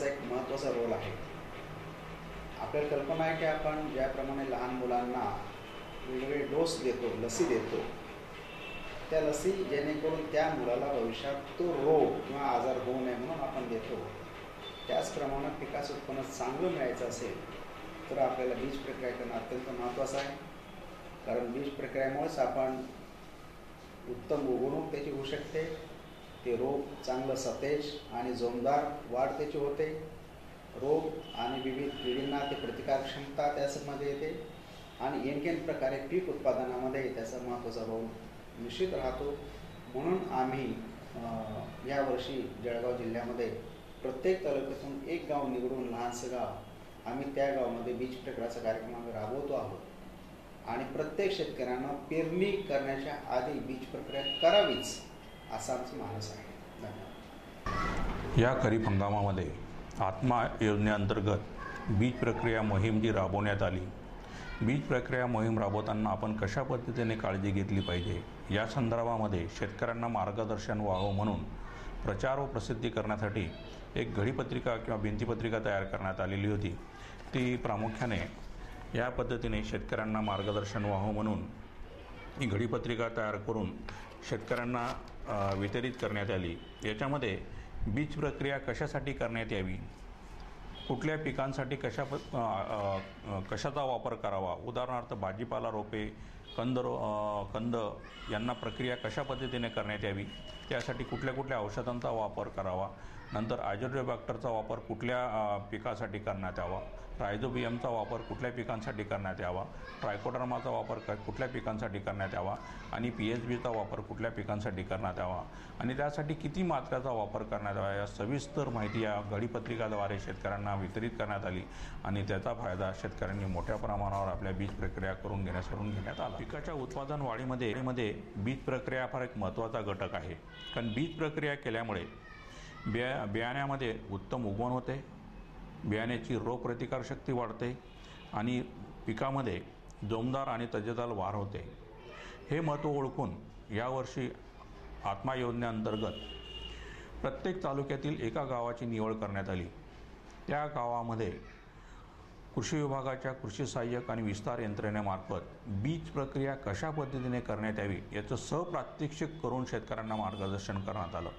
त्याचा एक महत्त्वाचा रोल आहे. आपल्याला कल्पना आहे की आपण ज्याप्रमाणे लहान मुलांना वेगवेगळे डोस देतो, लसी देतो, त्या लसी जेणेकरून त्या मुलाला भविष्यात तो रोग किंवा आजार होऊ नये म्हणून आपण देतो. त्याचप्रमाणे पिकाचं उत्पन्न चांगलं मिळायचं असेल तर आपल्याला बीज प्रक्रिया करणं अत्यंत महत्त्वाचं आहे. कारण बीज प्रक्रियेमुळेच आपण उत्तम उगवणूक त्याची होऊ शकते. ते रोग चांगलं सतेज आणि जोमदार वाढ त्याची होते. रोग आणि विविध किडींना ते प्रतिकार क्षमता त्यामध्ये येते आणि एनकेन प्रकारे पीक उत्पादनामध्ये त्याचा महत्त्वाचा रोल निश्चित राहतो. म्हणून आम्ही यावर्षी जळगाव जिल्ह्यामध्ये प्रत्येक तालुक्यातून एक गाव निवडून, लहानसं गाव, आम्ही त्या गावामध्ये बीज प्रक्रियाचा कार्यक्रम आम्ही राबवतो आहोत आणि प्रत्येक शेतकऱ्यांना पेरणी करण्याच्या आधी बीज प्रक्रिया करावीच असा आमचं मानस आहे. धन्यवाद. या खरीप हंगामामध्ये आत्मा योजनेअंतर्गत बीज प्रक्रिया मोहीम जी राबवण्यात आली, बीज प्रक्रिया मोहीम राबवताना आपण कशा पद्धतीने काळजी घेतली पाहिजे या संदर्भामध्ये शेतकऱ्यांना मार्गदर्शन व्हावं म्हणून प्रचार व प्रसिद्धी करण्यासाठी एक घडीपत्रिका किंवा भिंतीपत्रिका तयार करण्यात आलेली होती. ती प्रामुख्याने या पद्धतीने शेतकऱ्यांना मार्गदर्शन व्हावं म्हणून ही घडीपत्रिका तयार करून शेतकऱ्यांना वितरित करण्यात आली. याच्यामध्ये बीज प्रक्रिया कशासाठी करण्यात यावी, कुठल्या पिकांसाठी कशाचा वापर करावा, उदाहरणार्थ भाजीपाला रोपे, कंद यांना प्रक्रिया कशा पद्धतीने करण्यात यावी, त्यासाठी कुठल्या कुठल्या औषधांचा वापर करावा, नंतर अजोट्रोबॅक्टरचा वापर कुठल्या पिकासाठी करण्यात यावा, रायझोबियमचा वापर कुठल्या पिकांसाठी करण्यात यावा, ट्रायकोडर्माचा वापर कुठल्या पिकांसाठी करण्यात यावा आणि PSBचा वापर कुठल्या पिकांसाठी करण्यात यावा आणि त्यासाठी किती मात्र्याचा वापर करण्यात यावा या सविस्तर माहिती या घडीपत्रिकाद्वारे शेतकऱ्यांना वितरित करण्यात आली आणि त्याचा फायदा शेतकऱ्यांनी मोठ्या प्रमाणावर आपल्या बीज प्रक्रिया करून घेण्यात आला. पिकाच्या उत्पादन वाढीमध्ये बीज प्रक्रिया फार एक महत्त्वाचा घटक आहे. कारण बीज प्रक्रिया केल्यामुळे बियाण्यामध्ये उत्तम उगवण होते, बियाण्याची रोगप्रतिकारशक्ती वाढते आणि पिकामध्ये जोमदार आणि तजेदार वाढ होते. हे महत्त्व ओळखून यावर्षी आत्मा योजनेअंतर्गत प्रत्येक तालुक्यातील एका गावाची निवड करण्यात आली. त्या गावामध्ये कृषी विभागाच्या कृषी सहाय्यक आणि विस्तार यंत्रणेमार्फत बीज प्रक्रिया कशा पद्धतीने करण्यात यावी याचं सहप्रात्यक्षिक करून शेतकऱ्यांना मार्गदर्शन करण्यात आलं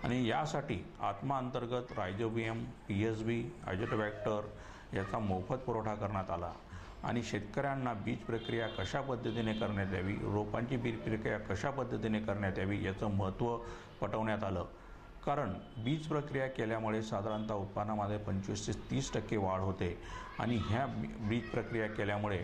आणि यासाठी आत्मा अंतर्गत रायझोबियम, PSB, अजोट्रोबॅक्टर याचा मोफत पुरवठा करण्यात आला आणि शेतकऱ्यांना बीज प्रक्रिया कशा पद्धतीने करण्यात यावी, रोपांची बीज प्रक्रिया कशा पद्धतीने करण्यात यावी याचं महत्त्व पटवण्यात आलं. कारण बीज प्रक्रिया केल्यामुळे साधारणतः उत्पन्नामध्ये 25 ते 30% वाढ होते आणि ह्या बीज प्रक्रिया केल्यामुळे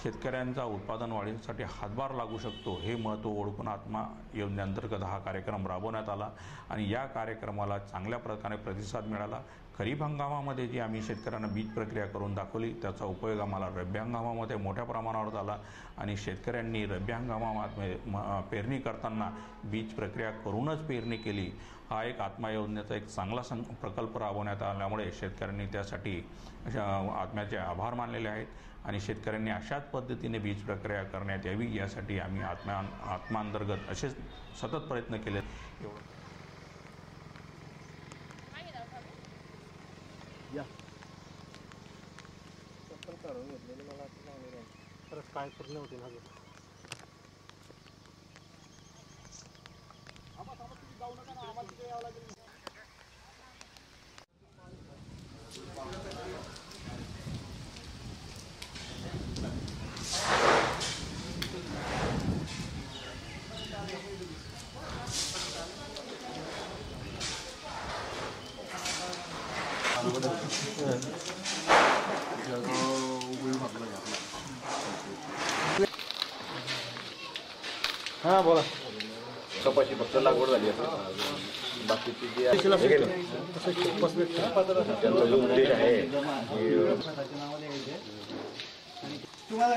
शेतकऱ्यांचा उत्पादन वाढीसाठी हातभार लागू शकतो. हे महत्त्व ओळखून आत्मा योजनेअंतर्गत हा कार्यक्रम राबवण्यात आला आणि या कार्यक्रमाला चांगल्या प्रकारे प्रतिसाद मिळाला. खरीप हंगामामध्ये जी आम्ही शेतकऱ्यांना बीज प्रक्रिया करून दाखवली त्याचा उपयोग आम्हाला रब्बी हंगामामध्ये मोठ्या प्रमाणावर झाला आणि शेतकऱ्यांनी रब्बी हंगामामध्ये पेरणी करताना बीज प्रक्रिया करूनच पेरणी केली. हा एक आत्मा योजनेचा एक चांगला प्रकल्प राबवण्यात आल्यामुळे शेतकऱ्यांनी त्यासाठी आत्म्याचे आभार मानलेले आहेत आणि शेतकऱ्यांनी अशाच पद्धतीने बीज प्रक्रिया करण्यात यावी यासाठी आम्ही आत्मा अंतर्गत असेच सतत प्रयत्न केले. खरंच काय पूर्ण होते ना हां बोला. कपाशी फक्त लागवड झाली आहे, बाकीची जी आहे तुम्हाला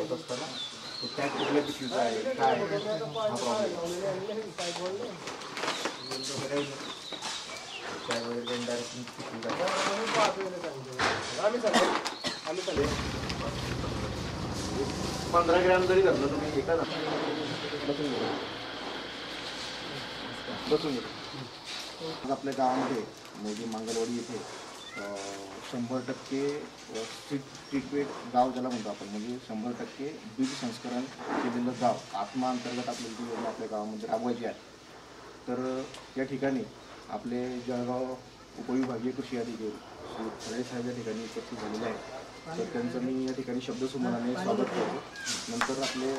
वापरत असताना टॅग कुठल्या पिशवीचा आहे काय हा प्रॉब्लेम 15 ग्रॅम जरी धरलं तुम्ही एका बसून घेतो आपल्या गावामध्ये म्हणजे मंगलवाडी येथे 100% ट्रीटमेंट गाव ज्याला म्हणतो आपण म्हणजे 100% बीज संस्करण केलेलं गाव आत्मा अंतर्गत आपल्याला ती योजना आपल्या गावामध्ये राबवायची आहे. तर या ठिकाणी आपले जळगाव उपविभागीय कृषी अधिकारी श्री खळे साहेब या ठिकाणी उपस्थित झालेले आहेत. तर त्यांचं मी या ठिकाणी शब्दसुमनाने स्वागत करतो. नंतर आपले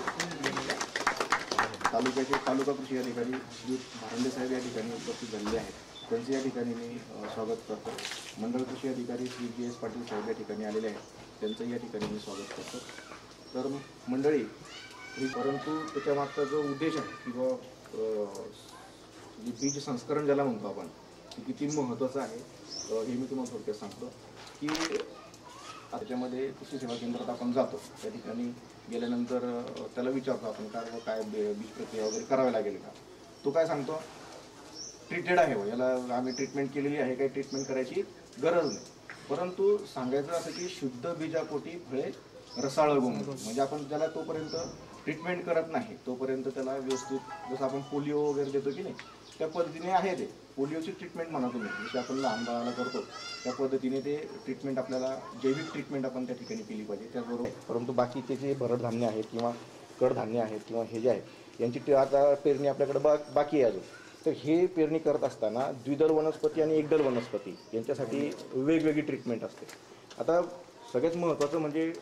तालुक्याचे तालुका कृषी अधिकारी श्री भारंडे साहेब या ठिकाणी उपस्थित झालेले आहेत. त्यांचे या ठिकाणी मी स्वागत करतो. मंडळ कृषी अधिकारी श्री GS पाटील साहेब या ठिकाणी आलेले आहेत. त्यांचंही या ठिकाणी मी स्वागत करतो. तर मंडळी परंतु त्याच्यामागचा जो उद्देश आहे किंवा बीज संस्करण ज्याला म्हणतो आपण ते किती महत्त्वाचं आहे हे मी तुम्हाला थोडक्यात सांगतो की त्याच्यामध्ये कृषी सेवा केंद्रात आपण जातो. त्या ठिकाणी गेल्यानंतर त्याला विचारतो आपण काय बीज प्रक्रिया वगैरे करावी लागेल का. तो काय सांगतो ट्रीटेड आहे याला आम्ही ट्रीटमेंट केलेली आहे काही ट्रीटमेंट करायची गरज नाही. परंतु सांगायचं असं की शुद्ध बीजापोटी फळे रसाळ म्हणजे आपण त्याला तोपर्यंत ट्रीटमेंट करत नाही तोपर्यंत त्याला व्यवस्थित जसं आपण पोलिओ वगैरे देतो की नाही त्या पद्धतीने आहे ते पोलिओची ट्रीटमेंट म्हणा तुम्ही जशी आपण लहान बाळाला करतो त्या पद्धतीने ते ट्रीटमेंट आपल्याला जैविक ट्रीटमेंट आपण त्या ठिकाणी केली पाहिजे त्याचबरोबर. परंतु बाकीचे जे भरडधान्य आहेत किंवा कडधान्य आहेत किंवा हे जे आहेत यांची आता पेरणी आपल्याकडे बाकी आहे अजून. तर हे पेरणी करत असताना द्विदल वनस्पती आणि एकदल वनस्पती यांच्यासाठी वेगवेगळी ट्रीटमेंट असते. आता सगळ्यात महत्त्वाचं म्हणजे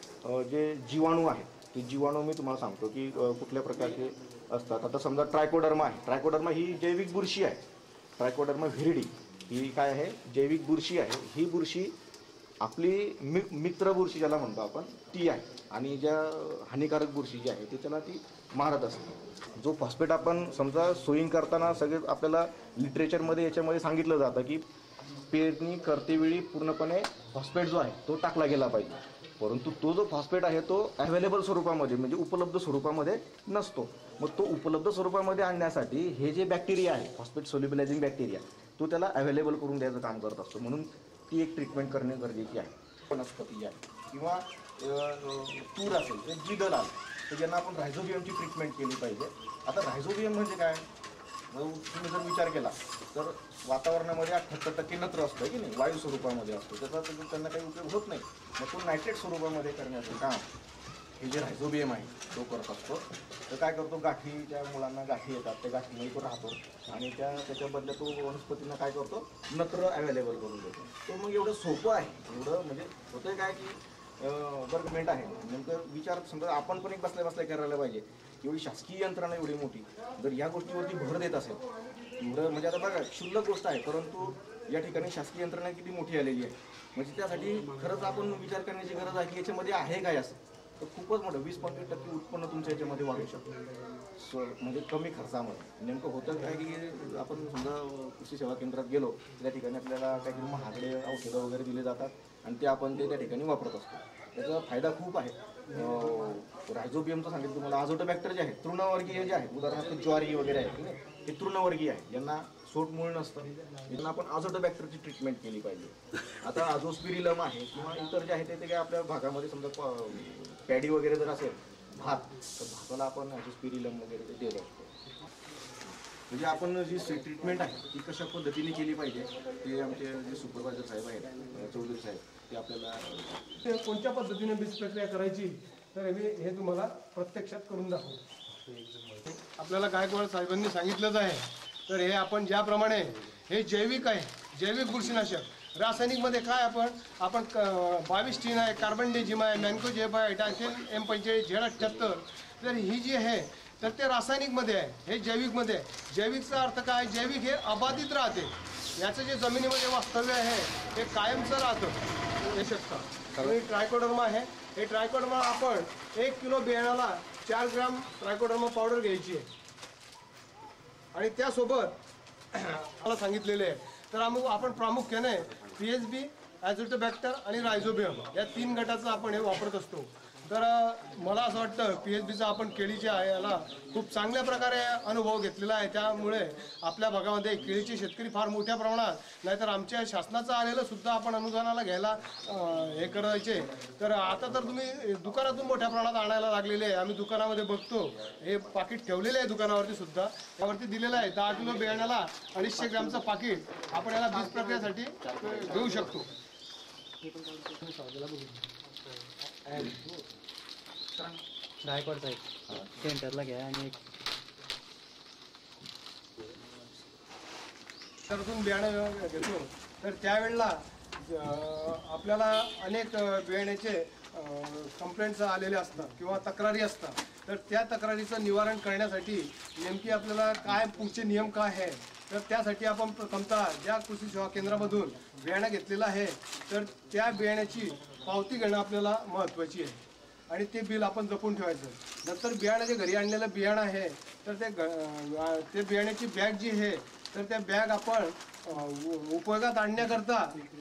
जे जीवाणू आहेत ते जीवाणू मी तुम्हाला सांगतो की कुठल्या प्रकारचे असतात. आता समजा ट्रायकोडर्मा आहे. ट्रायकोडर्मा ही जैविक बुरशी आहे. ट्रायकोडर्मा व्हिरिडी ही काय आहे जैविक बुरशी आहे. ही बुरशी आपली मित्र बुरशी ज्याला म्हणतो आपण ती आहे आणि ज्या हानिकारक बुरशी जी आहे ती त्याला ती मारत असते. जो फॉस्फेट आपण समजा सोईंग करताना सगळे आपल्याला लिटरेचरमध्ये याच्यामध्ये सांगितलं जातं की पेरणी करतेवेळी पूर्णपणे फॉस्फेट जो आहे तो टाकला गेला पाहिजे. परंतु तो जो फॉस्फेट आहे तो अवेलेबल स्वरूपामध्ये म्हणजे उपलब्ध स्वरूपामध्ये नसतो. मग तो उपलब्ध स्वरूपामध्ये आणण्यासाठी हे जे बॅक्टेरिया आहे फॉस्फेट सोल्युबलायझिंग बॅक्टेरिया तो त्याला अवेलेबल करून द्यायचं काम करत असतो. म्हणून ती एक ट्रीटमेंट करणे गरजेची आहे. वनस्पती आहे किंवा तूर असेल जिदल आलं तर ज्यांना आपण रायझोबियमची ट्रीटमेंट केली पाहिजे. आता रायझोबियम म्हणजे काय तुम्ही जर विचार केला तर वातावरणामध्ये 78% नत्र असतं की नाही वायू स्वरूपामध्ये असतो त्याचा त्यांना काही उपयोग होत नाही. मग तो नायट्रेट स्वरूपामध्ये करण्याचं काम हे जे रायझोबियम आहे तो करत असतो. तर काय करतो गाठीच्या मुलांना गाठी येतात त्या गाठीमध्ये तो राहतो आणि त्याच्या बदल्यात तो वनस्पतींना काय करतो नत्र अवेलेबल करून देतो. तो मग एवढं सोपं आहे एवढं म्हणजे होतंय काय की गव्हर्नमेंट आहे नेमकं विचार समजा आपण पण एक बसल्या करायला पाहिजे. एवढी शासकीय यंत्रणा एवढी मोठी जर या गोष्टीवरती भर देत असेल एवढं म्हणजे आता बघा क्षुल्लक गोष्ट आहे परंतु या ठिकाणी शासकीय यंत्रणा किती मोठी आलेली आहे. म्हणजे त्यासाठी खरंच आपण विचार करण्याची गरज आहे की याच्यामध्ये आहे काय असं. तर खूपच मोठं 20-25% उत्पन्न तुमच्या याच्यामध्ये वाढू शकतो म्हणजे कमी खर्चामध्ये. नेमकं होतं काय की आपण समजा कृषी सेवा केंद्रात गेलो त्या ठिकाणी आपल्याला काहीतरी महागडे औषधं वगैरे दिले जातात आणि ते आपण त्या ठिकाणी वापरत असतो. त्याचा फायदा खूप आहे. रायझोबियमचं सांगितलं तुम्हाला आझोटोबॅक्टर जे आहेत तृणवर्गीय जे आहेत उदाहरणार्थ ज्वारी वगैरे आहे की नाही हे तृणवर्गीय आहे ज्यांना सोटमूळ नसतं त्यांना आपण आझोटोबॅक्टरची ट्रीटमेंट केली पाहिजे. आता आझोस्पिरिलम आहे किंवा इतर जे आहे ते काय आपल्या भागामध्ये समजा पॅडी वगैरे जर असेल भात तर भाताला आपण आझोस्पिरिलम वगैरे ते देत असतो. म्हणजे आपण जी ट्रीटमेंट आहे ती कशा पद्धतीने केली पाहिजे ते आमचे जे सुपरवायझर साहेब आहेत चौधरी साहेब ते आपल्याला कोणत्या पद्धतीने बीज प्रक्रिया करायची तर हे तुम्हाला प्रत्यक्षात करून दाखवतो. आपल्याला गायकवाड साहेबांनी सांगितलंच आहे. तर हे आपण ज्याप्रमाणे हे जैविक आहे जैविक बुरशीनाशक रासायनिकमध्ये काय आपण 22 टीन आहे कार्बन डिझिम आहे मॅन्कोजेब आहे डायथेन M45 Z78 तर ही जी आहे तर ते रासायनिकमध्ये आहे हे जैविकमध्ये. जैविकचा अर्थ काय जैविक हे अबाधित राहते. याचं जे जमिनीमध्ये वास्तव्य आहे हे कायमचं राहतं हे शकतं. आणि ट्रायकोडर्मा आहे हे ट्रायकोडर्मा आपण 1 किलो बियाणाला 4 ग्रॅम ट्रायकोडर्मा पावडर घ्यायची आहे आणि त्यासोबत मला सांगितलेले आहे. तर आपण प्रामुख्याने PSB ॲझोटोबॅक्टर आणि रायझोबियम या 3 गटाचं आपण हे वापरत असतो. तर मला असं वाटतं PHBचा आपण केळीच्या याला खूप चांगल्या प्रकारे अनुभव घेतलेला आहे. त्यामुळे आपल्या भागामध्ये केळीचे शेतकरी फार मोठ्या प्रमाणात, नाहीतर आमच्या शासनाचं आलेलं सुद्धा आपण अनुदानाला घ्यायला हे करायचे. तर आता तर तुम्ही दुकानातून मोठ्या प्रमाणात आणायला लागलेले आहे. आम्ही दुकानामध्ये बघतो हे पाकिट ठेवलेले आहे दुकानावरती सुद्धा, त्यावरती दिलेलं आहे 10 किलो बियाण्याला 250 ग्रॅमचं पाकिट आपण याला बीज प्रक्रियेसाठी घेऊ शकतो. गायकवाड साहेब सेंटरला घ्या आणि त्यातून बियाणं घेतो. तर त्यावेळेला आपल्याला अनेक बियाण्याचे कंप्लेंट्स आलेले असतात किंवा तक्रारी असतात. तर त्या तक्रारीचं निवारण करण्यासाठी नेमकी आपल्याला काय पुढचे नियम काय आहे, तर त्यासाठी आपण प्रथमतः ज्या कृषी सेवा केंद्रामधून बियाणं घेतलेलं आहे तर त्या बियाण्याची पावती घेणं आपल्याला महत्त्वाची आहे आणि ते बिल आपण जपून ठेवायचं. नंतर बियाणं जे घरी आणलेलं बियाणं आहे तर ते बियाण्याची बॅग जी आहे तर त्या बॅग आपण उपयोगात आणण्याकरता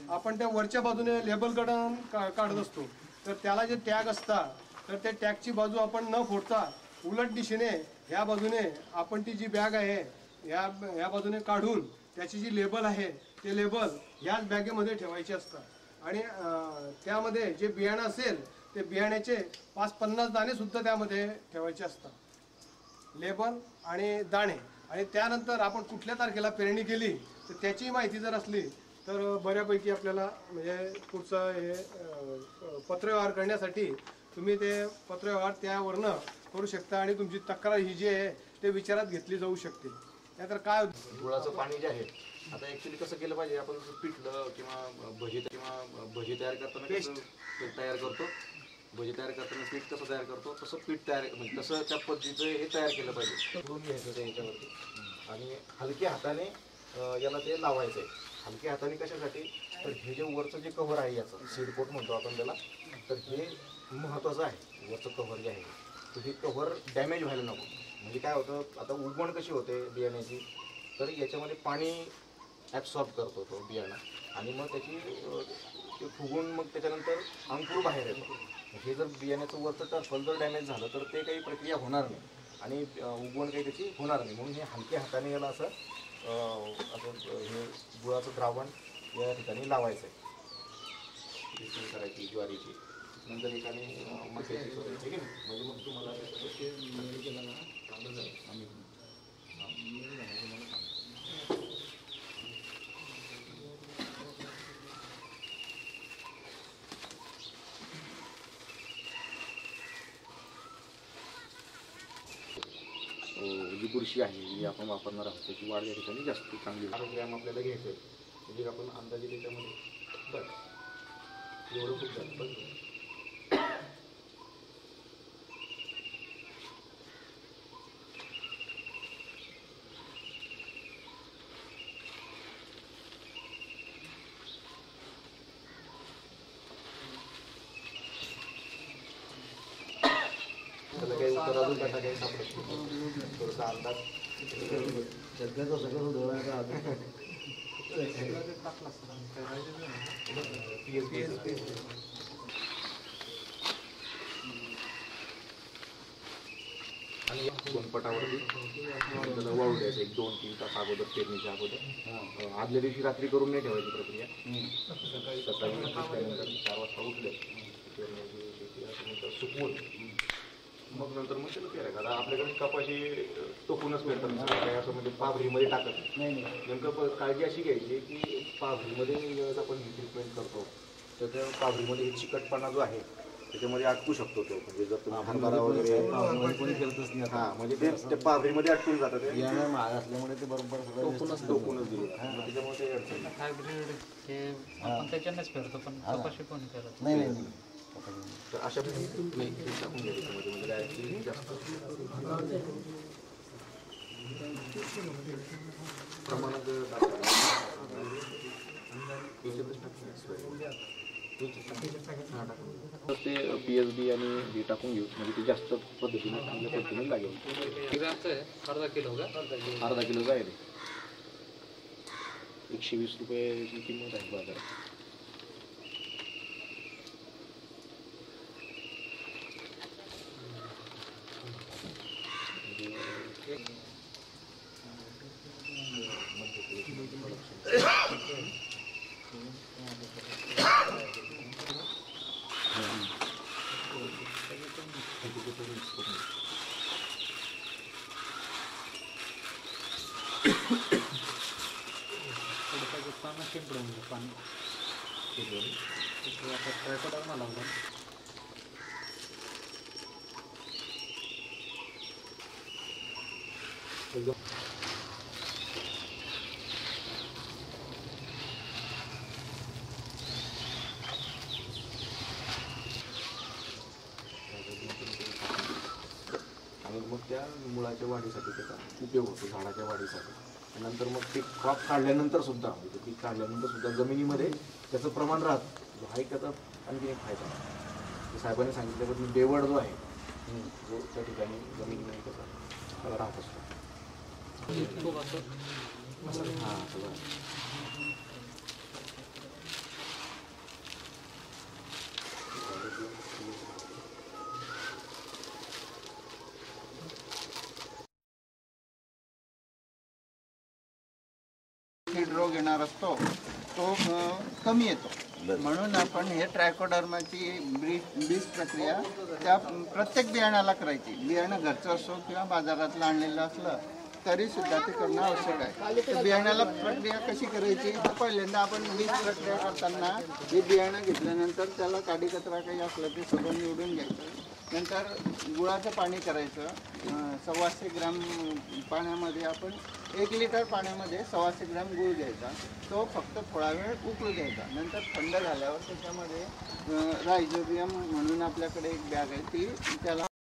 आपण त्या वरच्या बाजूने लेबल काढत असतो. तर त्याला जे टॅग असतात तर त्या टॅगची बाजू आपण न फोडता उलट दिशेने ह्या बाजूने आपण ती जी बॅग आहे ह्या बाजूने काढून त्याची जी लेबल आहे ते लेबल ह्याच बॅगेमध्ये ठेवायचे असतात आणि त्यामध्ये जे बियाणं असेल ते बियाण्याचे 5-50 दाणे सुद्धा त्यामध्ये ठेवायचे असतात, लेबल आणि दाणे. आणि त्यानंतर आपण कुठल्या तारखेला पेरणी केली तर त्याची माहिती जर असली तर बऱ्यापैकी आपल्याला म्हणजे पुढचं हे पत्रव्यवहार करण्यासाठी तुम्ही ते पत्रव्यवहार त्यावरनं करू शकता आणि तुमची तक्रार ही जी आहे ते विचारात घेतली जाऊ शकते. त्यातर काय गुळाचं पाणी जे आहे आता ॲक्च्युली कसं केलं पाहिजे, आपण पिठलं किंवा भजी तयार करताना कसं तयार करतो, भजी तयार करताना पीठ कसं तयार करतो तसं पीठ तयार म्हणजे तसं त्या पद्धतीचं हे तयार केलं पाहिजे. करून घ्यायचं ते याच्यावरती आणि हलक्या हाताने याला ते लावायचं आहे. हलक्या हाताने कशासाठी, तर हे जे वरचं जे कव्हर आहे याचं सीडकोट म्हणतो आपण त्याला, तर हे महत्त्वाचं आहे. वरचं कव्हर जे आहे तर हे कव्हर डॅमेज व्हायला नको. म्हणजे काय होतं, आता उगवण कशी होते बियाण्याची, तर याच्यामध्ये पाणी ॲब्सॉर्ब करतो तो बियाणं आणि मग त्याची ते फुगून मग त्याच्यानंतर अंकुर बाहेर येतो. हे जर बियाण्याचं वरचं टर्फल जर डॅमेज झालं तर ते काही प्रक्रिया होणार नाही आणि उगवण काही त्याची होणार नाही. म्हणून हे हलक्या हाताने याला असं हे गुळाचं द्रावण या ठिकाणी लावायचं आहे. करायची ज्वारीची, नंतर एकाने मक्याची करायची की नाही, म्हणजे मग तुम्हाला चांगलं झालं आम्ही जी बुरशी आहे जी आपण वापरणार आहोत त्याची वाढ या ठिकाणी जास्त चांगली 12 ग्रॅम आपल्याला घ्यायचं आहे. म्हणजे आपण अंदाजे त्याच्यामध्ये बस एवढं खूप जास्त बस. त्याला काही उत्तर अजून कसा काही सापडत नाही, थोडासा अंदाज सध्याचं सगळं उधळायचा आणि सोनपटावरती त्याला वाळू द्यायचं 1-2-3 तास अगोदर, पेरणीच्या अगोदर. आदल्या दिवशी रात्री करून नाही ठेवायची प्रक्रिया. सकाळी त्यानंतर 4 वाजता उठले पेरण्याची शेती सुकवून मग नंतर मग त्याला पेरायचं. आता आपल्याकडे कपाशी टोकूनच पेरतात काय असं म्हणजे पाभरीमध्ये टाकत नाही. नेमकं काळजी अशी घ्यायची की पाभरीमध्ये ज्यावेळेस आपण ही ट्रीटमेंट करतो तर त्या पाभरीमध्ये चिकटपणा जो आहे त्याच्यामध्ये अटकू शकतो तो. म्हणजे जर तुम्ही हरभरा वगैरे कोणी करतच नाही म्हणजे ते पाभरीमध्ये अटकून जातं. ते महाग असल्यामुळे ते बरोबर टोकूनच दिले त्याच्यामुळे ते अडचण हायब्रिड त्याच्यानेच फिरतो पण कपाशी कोणी करत नाही. तर अशा पद्धतीने टाकून घ्यायचं म्हणजे डायरेक्टली जास्त प्रमाणात ते PSB आणि हे टाकून घेऊ म्हणजे ते जास्त पद्धतीने चांगल्या पद्धतीने लागेल. अर्धा किलो जाईल. 120 रुपयाची किंमत आहे बाजारात. तिथं मिक्स करून घ्या. थोडंसं पानं शिंपडून घ्या पाणी ते आता ट्रायकोडर्मा लावलं. आणि मग त्या मुळाच्या वाढीसाठी त्याचा उपयोग होतो, झाडाच्या वाढीसाठी. नंतर मग ते क्रॉप काढल्यानंतर सुद्धा म्हणजे पीक काढल्यानंतर सुद्धा जमिनीमध्ये त्याचं प्रमाण राहतं. जो आहे त्याचा आणखी एक फायदा आहे. साहेबांनी सांगितल्याबद्दल बेवड जो आहे जो त्या ठिकाणी जमिनीमध्ये त्याचा राहत असतो. खूप असं हां सगळं कीड रोग येणार असतो तो कमी येतो. म्हणून आपण हे ट्रायकोडर्माची बीज प्रक्रिया त्या प्रत्येक बियाण्याला करायची. बियाणं घरचं असो किंवा बाजारातलं आणलेलं असलं तरी सुद्धा ते करणं आवश्यक आहे. तर बियाण्याला प्रक्रिया कशी करायची तर पहिल्यांदा आपण बीज प्रक्रिया करताना हे बियाणं घेतल्यानंतर त्याला काडी कचरा काही असलं ते सगळं निवडून घ्यायचं. नंतर गुळाचं पाणी करायचं. 125 ग्रॅम पाण्यामध्ये आपण 1 लिटर पाण्यामध्ये 125 ग्रॅम गूळ घ्यायचा. तो फक्त थोडा वेळ उकळू द्यायचा. नंतर थंड झाल्यावर त्याच्यामध्ये रायझोबियम म्हणून आपल्याकडे एक बॅग आहे ती त्याला